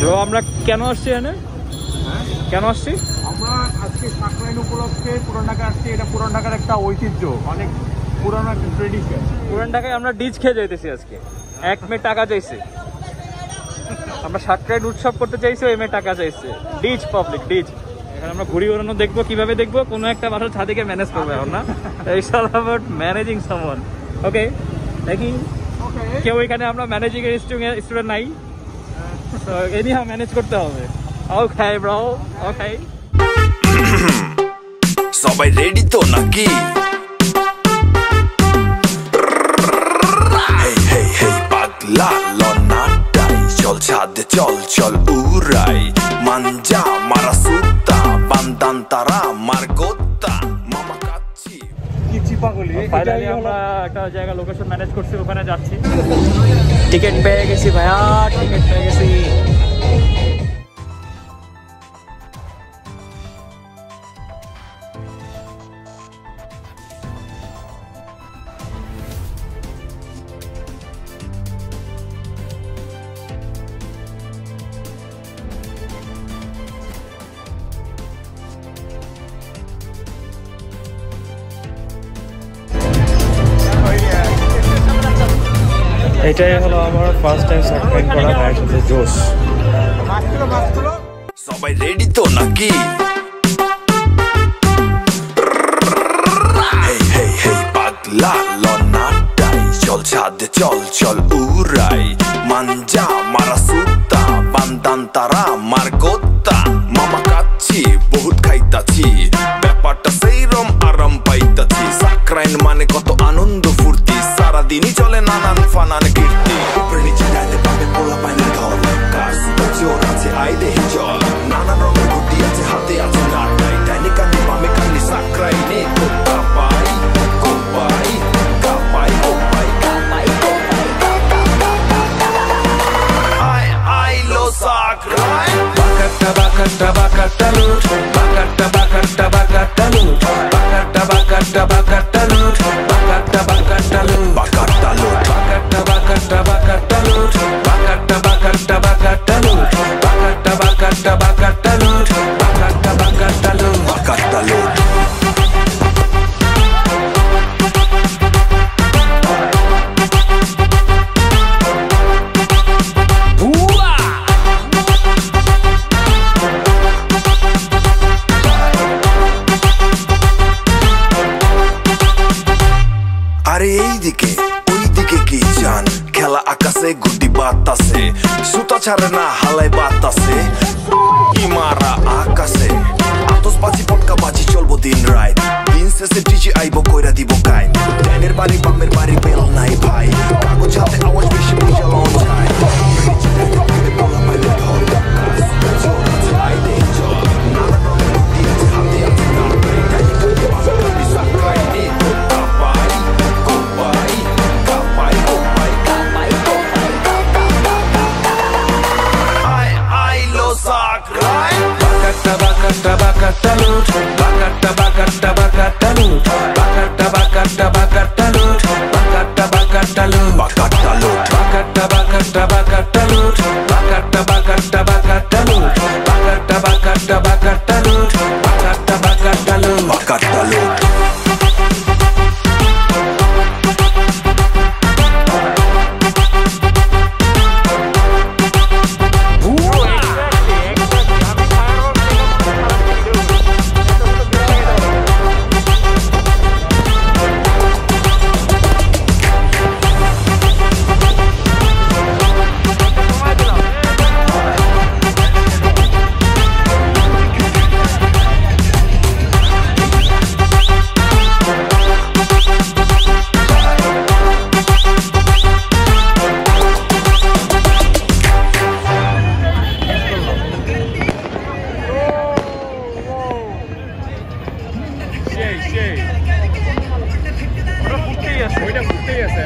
Bro আমরা কেন আসছি এখানে? কেন আসছি আমরা? আজকে সাকরাইন উপলক্ষে পুরান ঢাকা আসছি। এটা পুরান ঢাকার একটা ঐতিহ্য, অনেক পুরানো একটা ট্রেডিশন। পুরান ঢাকায় আমরা ডিজ খেয়ে যাইতেছি আজকে। এক মেয়ে টাকা চাইছে, আমরা সাকরাইন উৎসব করতে চাইছি, ওই মেয়ে টাকা চাইছে। ডিজ পাবলিক ডিজ। এখানে আমরা ঘুরি ওড়ানো দেখবো, কিভাবে দেখবো? কোনো একটা বাসার ছাদেকে ম্যানেজ করবো এখন না। It's all about managing someone. Okay দেখি কেউ এখানে আমরা ম্যানেজিং এর স্টুডেন্ট নাই, সো এনিহাউ ম্যানেজ করতে হবে। ওকে ব্রো, ওকে। সবাই রেডি তো নাকি? হেই হেই হেই পাগলা লনাটাই, চল ছাদে চল চল উড়াই, মানজা মারা সুতা বান্দান তারা মারগোত্তা মামা কাচ্চি কি চিপাগলি। ফাইনালি আমরা একটা জায়গা লোকেশন ম্যানেজ করছি, ওখানে যাচ্ছি। টিকিট পেয়ে গেছি ভাইয়া, টিকিট পেয়ে গেছি। এটাই হলো আমার ফার্স্ট টাইম সাকরাইন করা, ভাইয়ের সাথে জোশ। সবাই রেডি তো নাকি? হেই হেই হেই পাগলা লনাটাই, চল ছাদে চল চল উড়াই, মানজা মারা সুতা বান্দান তারা মারগোত্তা মামা কাচ্চি বহুত খাইতাছি, ব্যাপারটা সেইরম আরাম পাইতাছি। সাকরাইন মানে কত আনন্দ ফুর্তি, সারাদিনই চলে নানান ফানান কীর্তি। উপরে নিচে গাইতে পাবে পোলা পাইলে ঢল, কার সুতা জোর আছে আই দেহি জল, নানান রঙের ঘুটি আছে হাতে আছে নাটাই, ডাইনি কান্নি বামে কান্নি সাকরাইনে তো কাপাই কোপাই কাপাই কোপাই কাপাই কোপাই আই আই লো সাকরাইন। বাকাটা বাকাটা বাকাটা লুট, বাকাটা বাকাটা বাকাটা লুট, বাকাটা বাকাটা বাকাটা লুট, বাকাটা বাকাটা লুট, বাকাটা লুট, বাকাটা বাকাটা বাকাটা লুট, বাকাটা বাকাটা বাকাটা লুট, বাকাটা বাকাটা বাকাটা লুট, বাকাটা বাকাটা লুট, বাকাটা লুট। আরে এইদিকে ওইদিকে কি জান, খেলা আকাশে গুড্ডি বাতাসে, সুতা ছাড়ে না হালাই বাতাসে, ইমারা আকাশে আতসবাজি পটকা বাজি চলবো দিন রাত, দিন শেষে ডিজি আইবো কইরা দিব গাই, ডাইনের বাড়ি বামের বাড়ি বেল নাই ভাই, কাগজ হাতে আওয়াজ বেশি বুঝা লন যায়। Bakata bakata loot, bakata bakata bakata loot, bakata bakata bakata loot, bakata bakata loot, bakata loot, bakata bakata bakata loot, bakata bakata bakata loot, bakata bakata bakata loot, bakata bakata loot, bakata loot. ওটা ফুটতেই আছে, ওইটা ফুটতেই আছে।